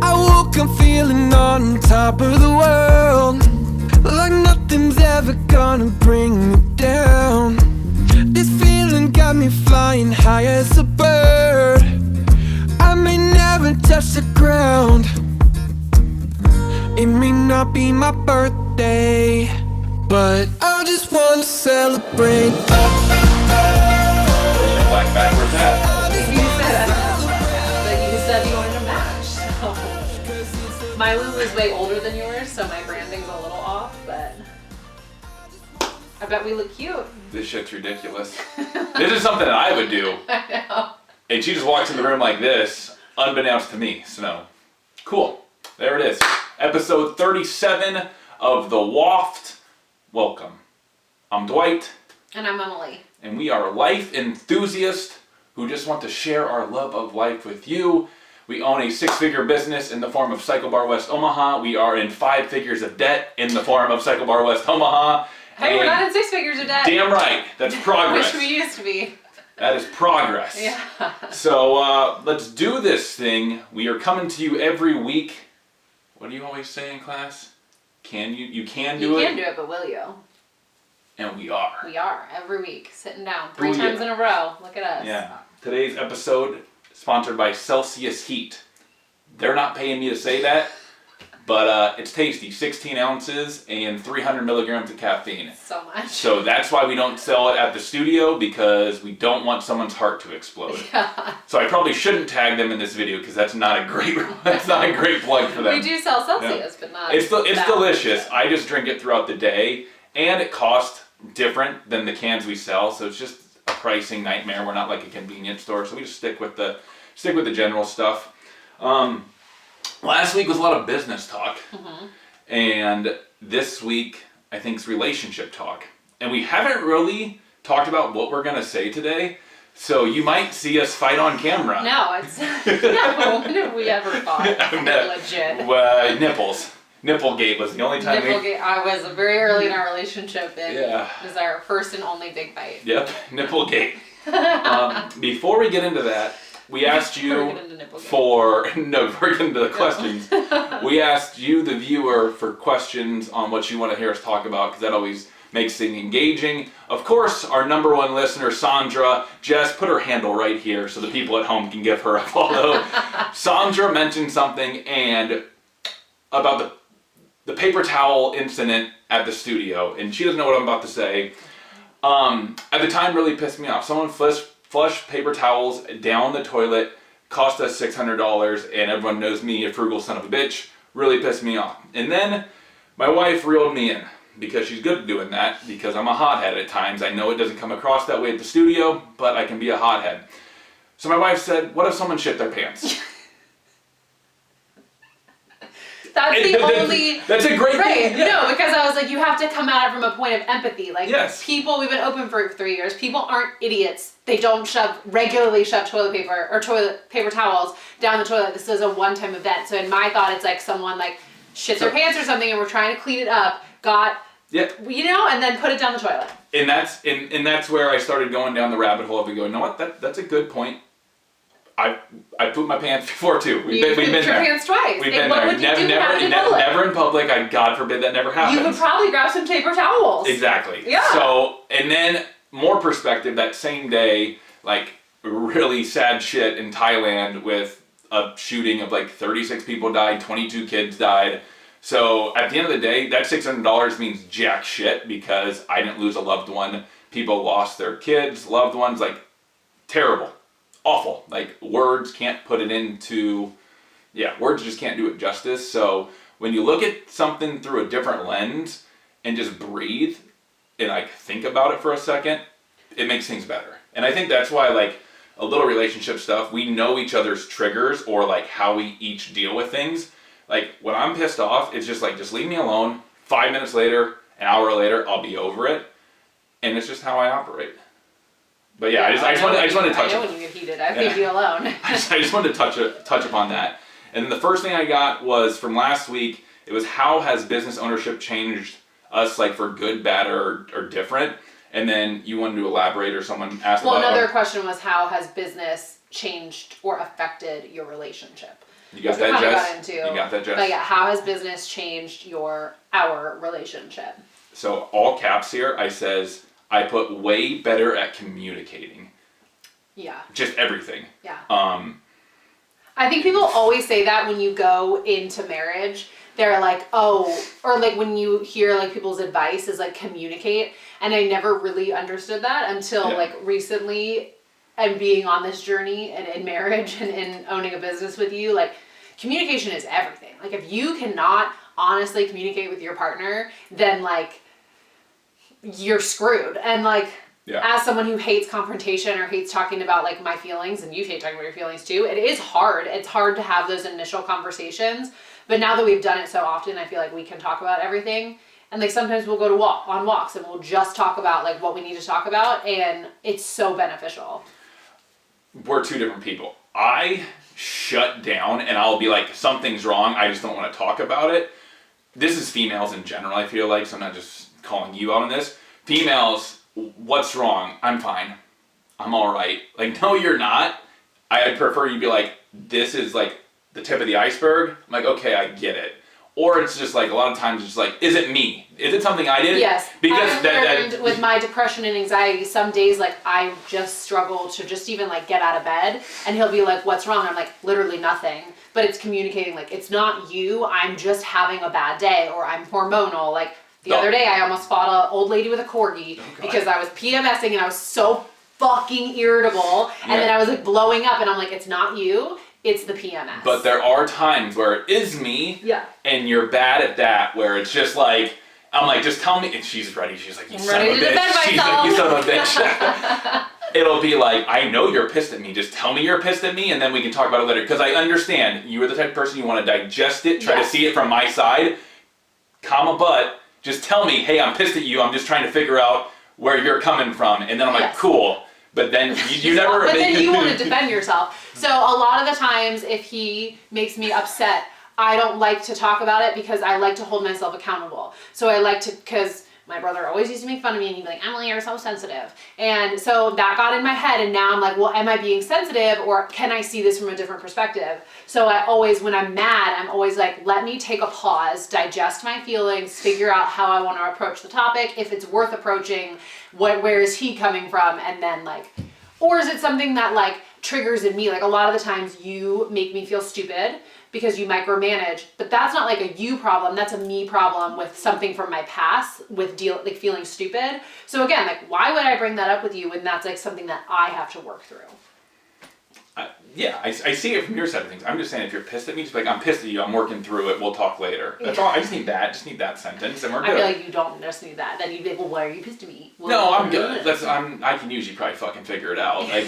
I woke up feeling on top of the world, like nothing's ever gonna bring me down. This feeling got me flying high as a bird. I may never touch the ground. It may not be my birthday, but I just wanna celebrate. Black backwards hat. But you said you wanted to match, so. My Lulu is way older than yours, so my branding's a little off, but I bet we look cute. This shit's ridiculous. This is something that I would do. I know. And she just walks in the room like this, unbeknownst to me. So, cool. There it is. Episode 37 of the Waft. Welcome. I'm Dwight. And I'm Emily. And we are life enthusiasts who just want to share our love of life with you. We own a 6-figure business in the form of Cycle Bar West Omaha. We are in 5 figures of debt in the form of Cycle Bar West Omaha. Hey, we're not in 6 figures of debt. Damn right. That's progress. Which we used to be. That is progress. Yeah. So let's do this thing. We are coming to you every week. What do you always say in class? Can you? You can do it. You can do it, but will you? And we are. We are every week, sitting down 3 Booyah. times in a row. Look at us. Yeah. Today's episode sponsored by Celsius Heat. They're not paying me to say that, but it's tasty. 16 ounces and 300 milligrams of caffeine. So much. So that's why we don't sell it at the studio, because we don't want someone's heart to explode. Yeah. So I probably shouldn't tag them in this video, because that's not a great plug for them. We do sell Celsius, but not. It's that delicious. much. I just drink it throughout the day, and it costs different than the cans we sell, so it's just a pricing nightmare. We're not like a convenience store, so we just stick with the general stuff. Last week was a lot of business talk, and this week I think is relationship talk. And we haven't really talked about what we're gonna say today, so you might see us fight on camera. No, it's no. When have we ever fought? Legit. Nipples. Nipplegate was the only time Nipplegate. I was very early in our relationship, and Yeah. it was our first and only big fight. Yep, Nipplegate. Before we get into that, we asked you before we get into the questions, we asked you, the viewer, for questions on what you want to hear us talk about, because that always makes things engaging. Of course, our number one listener, Sandra, Jess, put her handle right here so the people at home can give her a follow. Sandra mentioned something about the paper towel incident at the studio, and she doesn't know what I'm about to say. At the time, really pissed me off. Someone flushed paper towels down the toilet, cost us $600, and everyone knows me, a frugal son of a bitch. Really pissed me off. And then my wife reeled me in, because she's good at doing that, because I'm a hothead at times. I know it doesn't come across that way at the studio, but I can be a hothead. So my wife said, what if someone shit their pants? That's the only. That's a great right. thing. Yeah. No, because I was like, you have to come at it from a point of empathy. Like, Yes. People, we've been open for 3 years. People aren't idiots. They don't regularly shove toilet paper or toilet paper towels down the toilet. This is a one-time event. So in my thought, it's like someone like shits their pants or something, and we're trying to clean it up. And then put it down the toilet. And that's where I started going down the rabbit hole of going, you know what? That's a good point. I pooped my pants before too. We've been there. Your pants twice. We've been what there. Would you do Never in public. God forbid that never happens. You would probably grab some paper towels. Exactly. Yeah. So, and then more perspective, that same day, like really sad shit in Thailand with a shooting of like 36 people died, 22 kids died. So at the end of the day, that $600 means jack shit, because I didn't lose a loved one. People lost their kids, loved ones, like terrible. Awful. Like words can't put it into, words just can't do it justice. So when you look at something through a different lens and just breathe and like think about it for a second, it makes things better. And I think that's why, like, a little relationship stuff, we know each other's triggers, or like how we each deal with things. Like when I'm pissed off, it's just like, just leave me alone. 5 minutes later, an hour later, I'll be over it. And it's just how I operate. But I just wanted to touch. I know when you get heated. I leave you alone. I just wanted to touch upon that. And then the first thing I got was from last week. It was, how has business ownership changed us, like for good, bad, or different? And then you wanted to elaborate, or someone asked. Well, another question was, how has business changed or affected your relationship? You got which we that, kinda Jess? got into. You got that, Jess? But yeah, how has business changed our relationship? So all caps here, I put way better at communicating. Yeah. Just everything. Yeah. I think people always say that when you go into marriage. They're like, oh, or like when you hear like people's advice is like communicate. And I never really understood that until like recently and being on this journey and in marriage and in owning a business with you. Like communication is everything. Like if you cannot honestly communicate with your partner, then like you're screwed. And like, as someone who hates confrontation or hates talking about like my feelings, and you hate talking about your feelings too, it is hard. It's hard to have those initial conversations. But now that we've done it so often, I feel like we can talk about everything. And like sometimes we'll go to on walks and we'll just talk about like what we need to talk about, and it's so beneficial. We're two different people. I shut down and I'll be like, something's wrong, I just don't want to talk about it. This is females in general, I feel like, so I'm not just calling you out on this. Females, what's wrong? I'm fine. I'm alright. Like, no, you're not. I'd prefer you be like, this is like the tip of the iceberg. I'm like, okay, I get it. Or it's just like, a lot of times it's just like, is it me? Is it something I did? Yes. Because I've learned with my depression and anxiety, some days like I just struggle to just even like get out of bed, and he'll be like, what's wrong? I'm like, literally nothing. But it's communicating like, it's not you, I'm just having a bad day, or I'm hormonal. Like the other day I almost fought an old lady with a corgi because I was PMSing and I was so fucking irritable, and then I was like blowing up, and I'm like, it's not you. It's the PMS. But there are times where it is me, and you're bad at that, where it's just like, I'm like, just tell me, and she's ready, she's like, you son of a bitch, she's like, you son of a bitch. It'll be like, I know you're pissed at me, just tell me you're pissed at me, and then we can talk about it later, because I understand, you are the type of person, you want to digest it, try to see it from my side, comma, but, just tell me, hey, I'm pissed at you, I'm just trying to figure out where you're coming from, and then I'm like, cool. But then you never... But then you want to defend yourself. So a lot of the times, if he makes me upset, I don't like to talk about it because I like to hold myself accountable. So I like to, because my brother always used to make fun of me and he'd be like, Emily, you're so sensitive. And so that got in my head, and now I'm like, well, am I being sensitive, or can I see this from a different perspective? So I always, when I'm mad, I'm always like, let me take a pause, digest my feelings, figure out how I want to approach the topic, if it's worth approaching, where is he coming from, and then like, or is it something that like triggers in me? Like a lot of the times you make me feel stupid because you micromanage, but that's not like a you problem, that's a me problem with something from my past, with like feeling stupid. So again, like why would I bring that up with you when that's like something that I have to work through? I see it from your side of things. I'm just saying, if you're pissed at me, just be like, I'm pissed at you, I'm working through it, we'll talk later. That's all. I just need that sentence, and we're good. I feel like you don't just need that. Then you'd be like, well, why are you pissed at me? Well, no, I'm good. I can usually probably fucking figure it out. Like,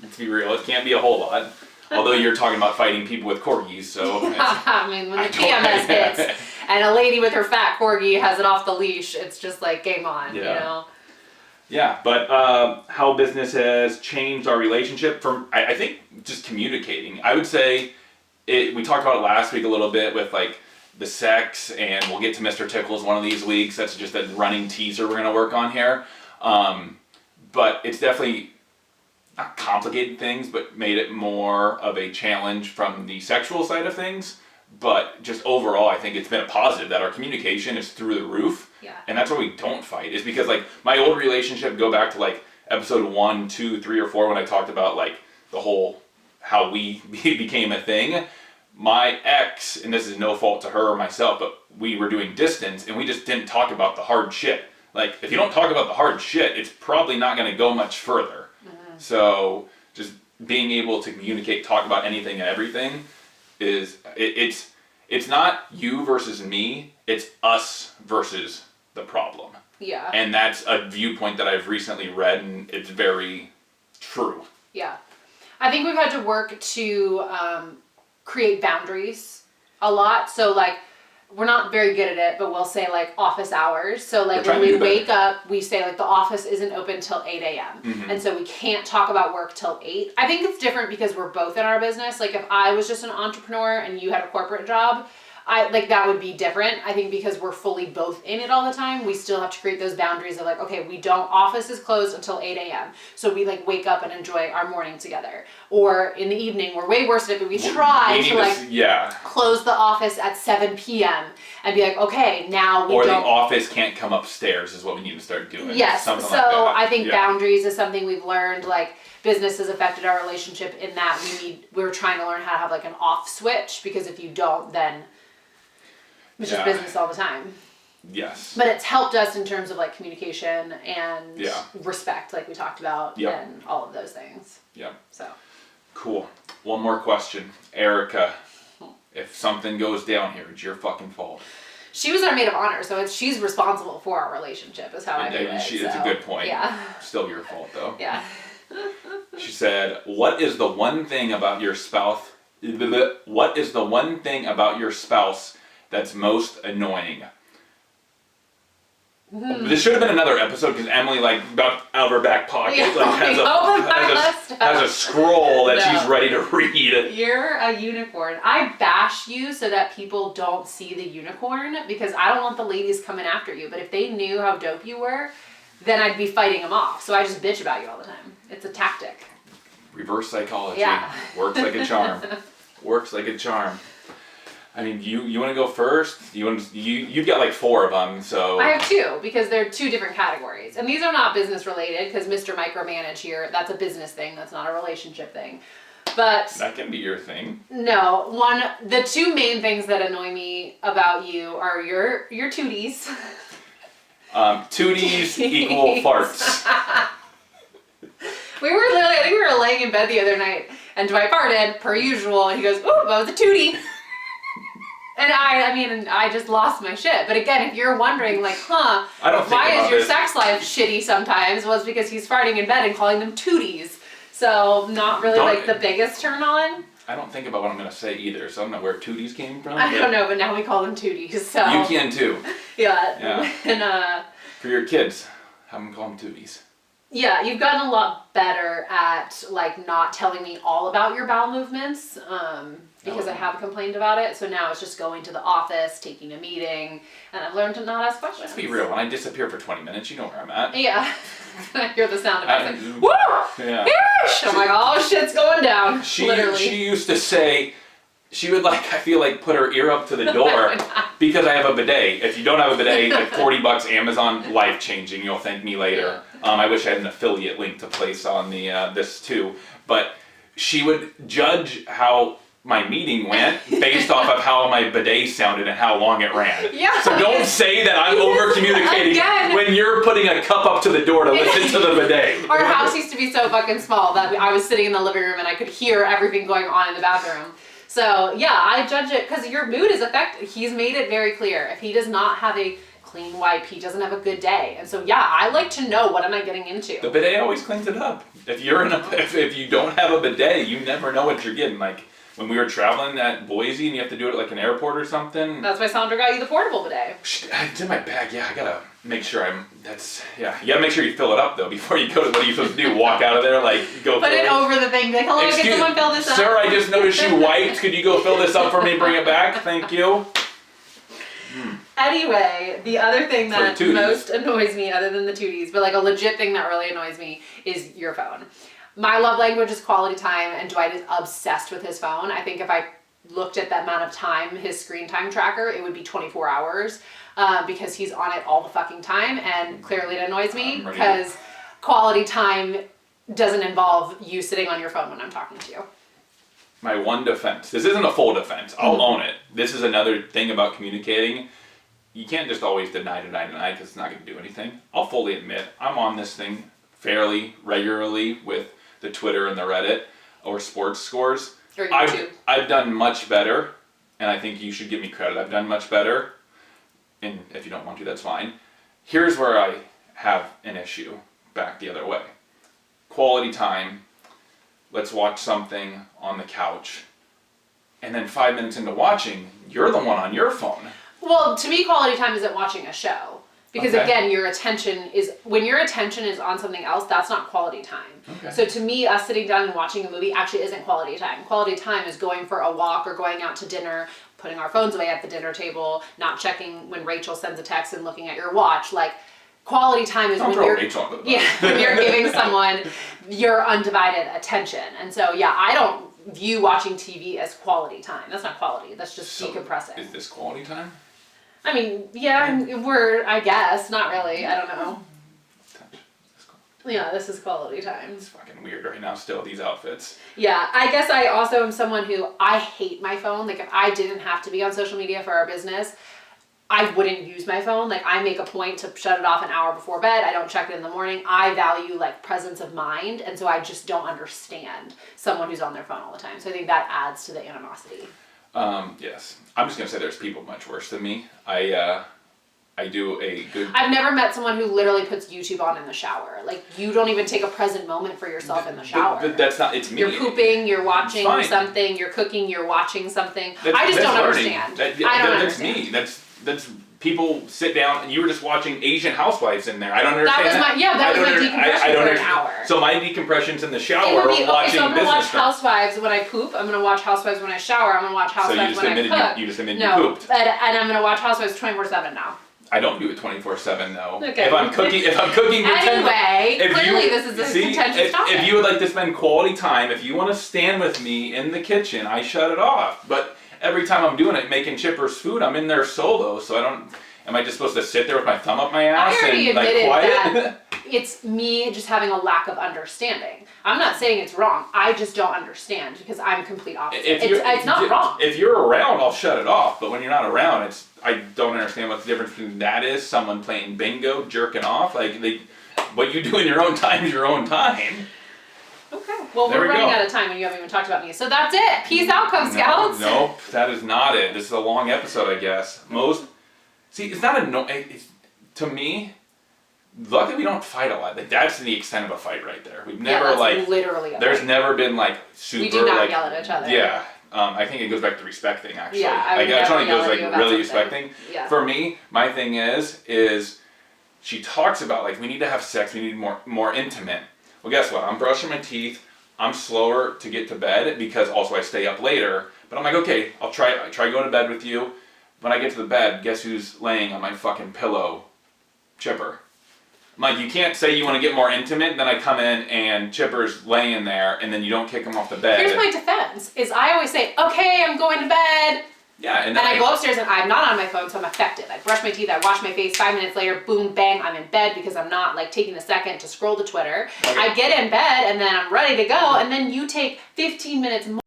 let's be real, it can't be a whole lot. Although you're talking about fighting people with corgis, so... I mean, when the PMS hits, and a lady with her fat corgi has it off the leash, it's just like, game on, you know? Yeah, but how business has changed our relationship from, I think, just communicating. I would say, we talked about it last week a little bit with like the sex, and we'll get to Mr. Tickles one of these weeks. That's just a running teaser we're going to work on here. But it's definitely not complicated things, but made it more of a challenge from the sexual side of things. But just overall, I think it's been a positive that our communication is through the roof. Yeah. And that's why we don't fight, is because like my old relationship, go back to like episode 1, 2, 3, or 4 when I talked about like the whole, how we became a thing. My ex, and this is no fault to her or myself, but we were doing distance and we just didn't talk about the hard shit. Like if you don't talk about the hard shit, it's probably not going to go much further. Mm-hmm. So just being able to communicate, talk about anything and everything is, it's not you versus me, it's us versus the problem. Yeah. And that's a viewpoint that I've recently read, and it's very true. Yeah. I think we've had to work to create boundaries a lot. So like, we're not very good at it, but we'll say like office hours. So like when we wake up, we say like the office isn't open till 8 a.m. Mm-hmm. And so we can't talk about work till 8. I think it's different because we're both in our business. Like if I was just an entrepreneur and you had a corporate job, that would be different. I think because we're fully both in it all the time, we still have to create those boundaries of like, okay, office is closed until 8 a.m. So we like wake up and enjoy our morning together. Or in the evening, we're way worse at it, but we try to close the office at 7 p.m. and be like, okay, now we the office can't come upstairs is what we need to start doing. Yes, so like I think boundaries is something we've learned, like, business has affected our relationship in that we're trying to learn how to have like an off switch, because if you don't, then it's just business all the time. Yes. But it's helped us in terms of like communication and respect, like we talked about, and all of those things. Yeah. So. Cool. One more question. Erica, if something goes down here, it's your fucking fault. She was our maid of honor, so she's responsible for our relationship, is how I view it. It's a good point. Yeah. Still your fault, though. Yeah. She said, what is the one thing about your spouse that's most annoying? This should have been another episode because Emily, like, out of her back pocket, has a scroll that she's ready to read. You're a unicorn. I bash you so that people don't see the unicorn, because I don't want the ladies coming after you. But if they knew how dope you were, then I'd be fighting them off. So I just bitch about you all the time. It's a tactic. Reverse psychology. Yeah. Works like a charm. Works like a charm. I mean, you want to go first? You've got like 4 of them, so. I have 2, because they're 2 different categories. And these are not business related, because Mr. Micromanage here, that's a business thing, that's not a relationship thing. But. That can be your thing. No, the 2 main things that annoy me about you are your tooties. Tooties equal farts. I think we were laying in bed the other night, and Dwight farted, per usual, and he goes, ooh, that was a tootie. And I just lost my shit. But again, if you're wondering, like, why is your sex life shitty sometimes? Well, it's because he's farting in bed and calling them tooties. So, not really like the biggest turn on. I don't think about what I'm going to say either, so I don't know where tooties came from. I don't know, but now we call them tooties, so. You can too. Yeah. And, for your kids, have them call them tooties. Yeah, you've gotten a lot better at, like, not telling me all about your bowel movements, because I have complained about it. So now it's just going to the office, taking a meeting, and I've learned to not ask questions. Let's be real, when I disappear for 20 minutes, you know where I'm at. Yeah. I hear the sound effects like, woo! Yeah. I'm like, oh, shit's going down. Literally. She used to say, she would, like, I feel like, put her ear up to the door because I have a bidet. If you don't have a bidet, like $40 Amazon, life-changing. You'll thank me later. Yeah. I wish I had an affiliate link to place on the this too. But she would judge how my meeting went based off of how my bidet sounded and how long it ran. Yeah. So don't say that I'm over-communicating when you're putting a cup up to the door to listen to the bidet. Our house used to be so fucking small that I was sitting in the living room and I could hear everything going on in the bathroom. So yeah, I judge it because your mood is affected. He's made it very clear. If he does not have a clean wipe, he doesn't have a good day. And so yeah, I like to know what am I getting into. The bidet always cleans it up. If you don't have a bidet, you never know what you're getting. Like when we were traveling at Boise and you have to do it at like an airport or something. That's why Sandra got you the portable bidet. It's in my bag. Yeah, I gotta make sure you gotta make sure you fill it up though before you go to, what are you supposed to do? Walk out of there, like go put it over the thing, like, hello, can someone fill this up? Sir, I just noticed you wiped. Could you go fill this up for me and bring it back? Thank you. Anyway, the other thing that most annoys me, other than the tooties, but like a legit thing that really annoys me, is your phone. My love language is quality time, and Dwight is obsessed with his phone. I think if I looked at the amount of time, his screen time tracker, it would be 24 hours because he's on it all the fucking time, and clearly it annoys me because quality time doesn't involve you sitting on your phone when I'm talking to you. My one defense, this isn't a full defense, I'll own it. This is another thing about communicating. You can't just always deny because it's not going to do anything. I'll fully admit, I'm on this thing fairly regularly with the Twitter and the Reddit or sports scores. Or YouTube. I've done much better, and I think you should give me credit. I've done much better, and if you don't want to, that's fine. Here's where I have an issue back the other way. Quality time, let's watch something on the couch, and then 5 minutes into watching, you're the one on your phone. Well, to me, quality time isn't watching a show. Because again, when your attention is on something else, that's not quality time. Okay. So to me, us sitting down and watching a movie actually isn't quality time. Quality time is going for a walk or going out to dinner, putting our phones away at the dinner table, not checking when Rachel sends a text and looking at your watch. Like, quality time is when when you're giving someone your undivided attention. And so, yeah, I don't view watching TV as quality time. That's not quality. That's just decompressing. Is this quality time? I mean, I guess, not really. I don't know. Yeah, this is quality time. It's fucking weird right now still, these outfits. Yeah, I guess I also am someone who, I hate my phone. Like, if I didn't have to be on social media for our business, I wouldn't use my phone. Like, I make a point to shut it off an hour before bed. I don't check it in the morning. I value, like, presence of mind, and so I just don't understand someone who's on their phone all the time. So I think that adds to the animosity. Yes. I'm just gonna say there's people much worse than me. I do a good... I've never met someone who literally puts YouTube on in the shower. Like, you don't even take a present moment for yourself in the shower. But that's not, it's me. You're pooping, you're watching something, you're cooking, you're watching something. I just don't understand. I don't understand. That's me. That's people sit down and you were just watching Asian Housewives in there. I don't understand that was my decompression for an hour. So my decompression's in the shower watching business. So I'm gonna watch Housewives when I poop. I'm gonna watch Housewives when I shower. I'm gonna watch Housewives when I cook. You just admitted you pooped. And I'm gonna watch Housewives 24/7 now. I don't do it 24/7 though. Okay. If I'm cooking, anyway, clearly this is a contentious topic. If you would like to spend quality time, if you want to stand with me in the kitchen, I shut it off. But every time I'm doing it, making Chipper's food, I'm in there solo, so I don't. Am I just supposed to sit there with my thumb up my ass and like quiet? That it's me just having a lack of understanding. I'm not saying it's wrong. I just don't understand because I'm complete opposite. It's not wrong. If you're around, I'll shut it off. But when you're not around, I don't understand what the difference between that is. Someone playing bingo, jerking off. What you do in your own time is your own time. Okay. Well, we're running out of time and you haven't even talked about me. So that's it. Peace out, Cub Scouts. Nope, that is not it. This is a long episode, I guess. It's not to me, luckily we don't fight a lot. That's the extent of a fight right there. We've never literally there's never been super we do not yell at each other. Yeah. I think it goes back to respect thing actually. Yeah, I it goes really respecting. Yeah. For me, my thing is she talks about we need to have sex, we need more intimate. Well, guess what? I'm brushing my teeth. I'm slower to get to bed because also I stay up later. But I'm like, okay, I try going to bed with you. When I get to the bed, guess who's laying on my fucking pillow? Chipper. I'm like, you can't say you want to get more intimate, then I come in and Chipper's laying there, and then you don't kick him off the bed. Here's my defense, is I always say, okay, I'm going to bed. Yeah, and I go upstairs and I'm not on my phone, so I'm affected. I brush my teeth, I wash my face, 5 minutes later, boom, bang, I'm in bed because I'm not taking a second to scroll to Twitter. Okay. I get in bed and then I'm ready to go, and then you take 15 minutes more.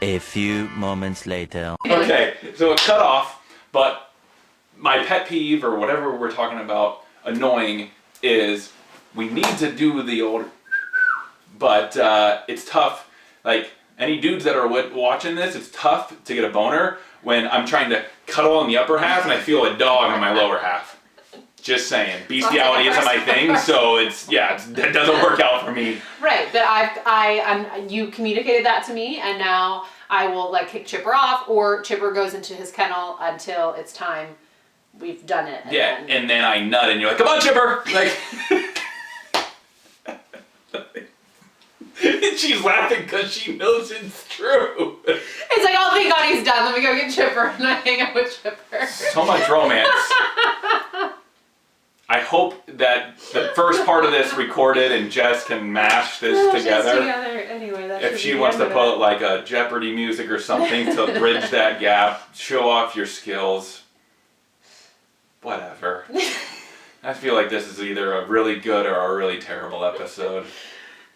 A few moments later. Okay, so it cut off, but my pet peeve or whatever we're talking about annoying is we need to do the old, but it's tough. Any dudes that are watching this, it's tough to get a boner when I'm trying to cuddle on the upper half and I feel a dog on my lower half. Just saying, bestiality isn't my thing, so it doesn't work out for me. Right, but you communicated that to me, and now I will kick Chipper off, or Chipper goes into his kennel until it's time. We've done it. And then I nut, and you're like, "Come on, Chipper!" And she's laughing because she knows it's true. It's like, oh, thank God he's done. Let me go get Chipper, and I hang out with Chipper. So much romance. I hope that the first part of this recorded and Jess can mash this together. Anyway, if she wants to put a Jeopardy music or something to bridge that gap, show off your skills. Whatever. I feel like this is either a really good or a really terrible episode.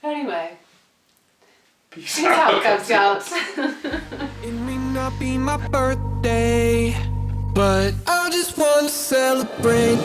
Anyway. Peace out, Cub Scouts. It may not be my birthday, but I just want to celebrate.